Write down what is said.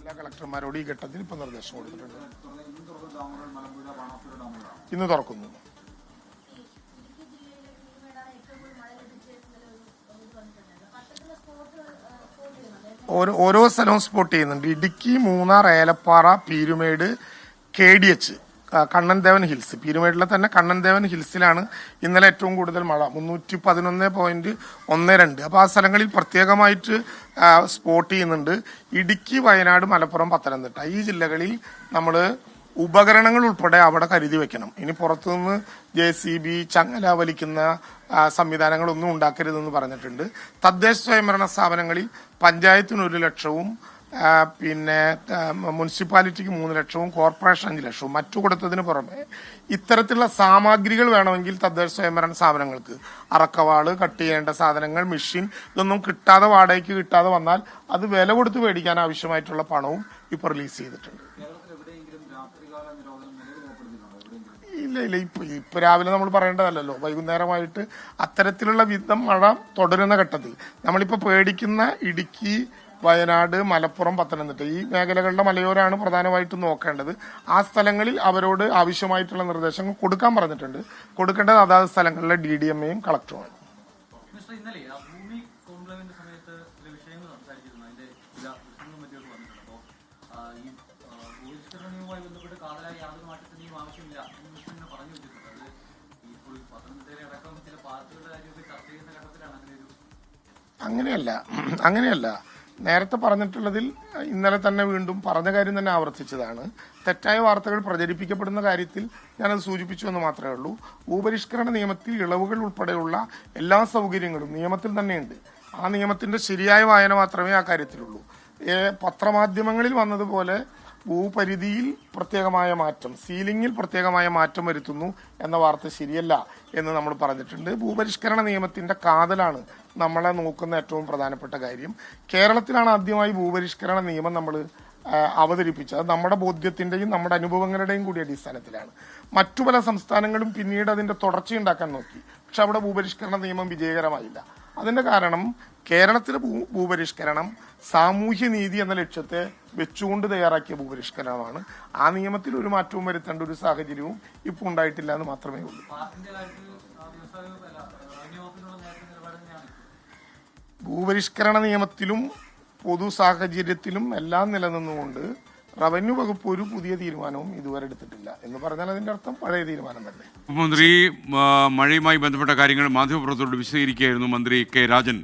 ജില്ലാ കളക്ടർമാരോട് ഈ ഘട്ടത്തിൽ ഇപ്പൊ നിർദ്ദേശം കൊടുത്തിട്ടുണ്ട്. ഇന്ന് തുറക്കുന്നു. ഓരോ സ്ഥലവും സ്പോട്ട് ചെയ്യുന്നുണ്ട്. Idukki, Munnar, Elappara, Peermade, KDH, Kannan Devan hills. പീരുമേടിലെ തന്നെ കണ്ണൻദേവൻ ഹിൽസിലാണ് ഇന്നലെ ഏറ്റവും കൂടുതൽ മഴ, 311.12. അപ്പോൾ ആ സ്ഥലങ്ങളിൽ പ്രത്യേകമായിട്ട് സ്പോട്ട് ചെയ്യുന്നുണ്ട്. ഇടുക്കി, വയനാട്, മലപ്പുറം, പത്തനംതിട്ട ഈ ജില്ലകളിൽ നമ്മൾ ഉപകരണങ്ങൾ ഉൾപ്പെടെ അവിടെ കരുതി വെക്കണം. ഇനി പുറത്തുനിന്ന് JCB, ചങ്ങല വലിക്കുന്ന സംവിധാനങ്ങളൊന്നും ഉണ്ടാക്കരുതെന്ന് പറഞ്ഞിട്ടുണ്ട്. തദ്ദേശ സ്വയംഭരണ സ്ഥാപനങ്ങളിൽ പഞ്ചായത്തിന് 1 ലക്ഷവും പിന്നെ മുനിസിപ്പാലിറ്റിക്ക് 3 ലക്ഷവും കോർപ്പറേഷൻ 5 ലക്ഷവും മറ്റു കൊടുത്തതിന് പുറമെ ഇത്തരത്തിലുള്ള സാമഗ്രികൾ വേണമെങ്കിൽ തദ്ദേശ സ്വയംഭരണ സ്ഥാപനങ്ങൾക്ക് അറക്കവാള്, കട്ട് ചെയ്യേണ്ട സാധനങ്ങൾ, മെഷീൻ ഇതൊന്നും കിട്ടാതെ, വാടകയ്ക്ക് കിട്ടാതെ വന്നാൽ അത് വില കൊടുത്ത് മേടിക്കാൻ ആവശ്യമായിട്ടുള്ള പണവും ഇപ്പോൾ റിലീസ് ചെയ്തിട്ടുണ്ട്. ഇല്ല ഇപ്പൊ രാവിലെ നമ്മൾ പറയേണ്ടതല്ലോ, വൈകുന്നേരമായിട്ട് അത്തരത്തിലുള്ള വിധം മഴ തുടരുന്ന ഘട്ടത്തിൽ നമ്മളിപ്പോ പേടിക്കുന്ന ഇടുക്കി, വയനാട്, മലപ്പുറം, പത്തനംതിട്ട ഈ മേഖലകളുടെ മലയോരാണ് പ്രധാനമായിട്ടും നോക്കേണ്ടത്. ആ സ്ഥലങ്ങളിൽ അവരോട് ആവശ്യമായിട്ടുള്ള നിർദ്ദേശങ്ങൾ കൊടുക്കാൻ പറഞ്ഞിട്ടുണ്ട്. കൊടുക്കേണ്ടത് അതാത് സ്ഥലങ്ങളിലെ DDMയും കളക്ടറുമാണ്. അങ്ങനെയല്ല നേരത്തെ പറഞ്ഞിട്ടുള്ളതിൽ ഇന്നലെ തന്നെ വീണ്ടും പറഞ്ഞ കാര്യം തന്നെ ആവർത്തിച്ചതാണ്. തെറ്റായ വാർത്തകൾ പ്രചരിപ്പിക്കപ്പെടുന്ന കാര്യത്തിൽ ഞാനത് സൂചിപ്പിച്ചു എന്ന് മാത്രമേ ഉള്ളൂ. ഭൂപരിഷ്കരണ നിയമത്തിൽ ഇളവുകൾ ഉൾപ്പെടെയുള്ള എല്ലാ സൗകര്യങ്ങളും നിയമത്തിൽ തന്നെയുണ്ട്. ആ നിയമത്തിന്റെ ശരിയായ വായന മാത്രമേ ആ കാര്യത്തിലുള്ളൂ. പത്രമാധ്യമങ്ങളിൽ വന്നതുപോലെ ഭൂപരിധിയിൽ പ്രത്യേകമായ മാറ്റം, സീലിംഗിൽ പ്രത്യേകമായ മാറ്റം വരുത്തുന്നു എന്ന വാർത്ത ശരിയല്ല എന്ന് നമ്മൾ പറഞ്ഞിട്ടുണ്ട്. ഭൂപരിഷ്കരണ നിയമത്തിന്റെ കാതലാണ് നമ്മളെ നോക്കുന്ന ഏറ്റവും പ്രധാനപ്പെട്ട കാര്യം. കേരളത്തിലാണ് ആദ്യമായി ഭൂപരിഷ്കരണ നിയമം നമ്മൾ അവതരിപ്പിച്ചത്. നമ്മുടെ ബോധ്യത്തിന്റെയും നമ്മുടെ അനുഭവങ്ങളുടെയും കൂടി അടിസ്ഥാനത്തിലാണ്. മറ്റു പല സംസ്ഥാനങ്ങളും പിന്നീട് അതിന്റെ തുടർച്ചയുണ്ടാക്കാൻ നോക്കി, പക്ഷെ അവിടെ ഭൂപരിഷ്കരണ നിയമം വിജയകരമായില്ല. അതിന്റെ കാരണം കേരളത്തിലെ ഭൂപരിഷ്കരണം സാമൂഹ്യനീതി എന്ന ലക്ഷ്യത്തെ വെച്ചുകൊണ്ട് തയ്യാറാക്കിയ ഭൂപരിഷ്കരണമാണ്. ആ നിയമത്തിൽ ഒരു മാറ്റവും വരുത്തേണ്ട ഒരു സാഹചര്യവും ഇപ്പോൾ ഉണ്ടായിട്ടില്ല എന്ന് മാത്രമേ ഉള്ളൂ. ഭൂപരിഷ്കരണ നിയമത്തിലും പൊതു സാഹചര്യത്തിലും എല്ലാം നിലനിന്നുകൊണ്ട് റവന്യൂ വകുപ്പ് ഒരു പുതിയ തീരുമാനവും ഇതുവരെ എടുത്തിട്ടില്ല എന്ന് പറഞ്ഞാൽ അതിന്റെ അർത്ഥം പഴയ തീരുമാനം തന്നെ. മന്ത്രി മഴയുമായി ബന്ധപ്പെട്ട കാര്യങ്ങൾ മാധ്യമപ്രവർത്തകരോട് വിശദീകരിക്കുകയായിരുന്നു മന്ത്രി K. രാജൻ.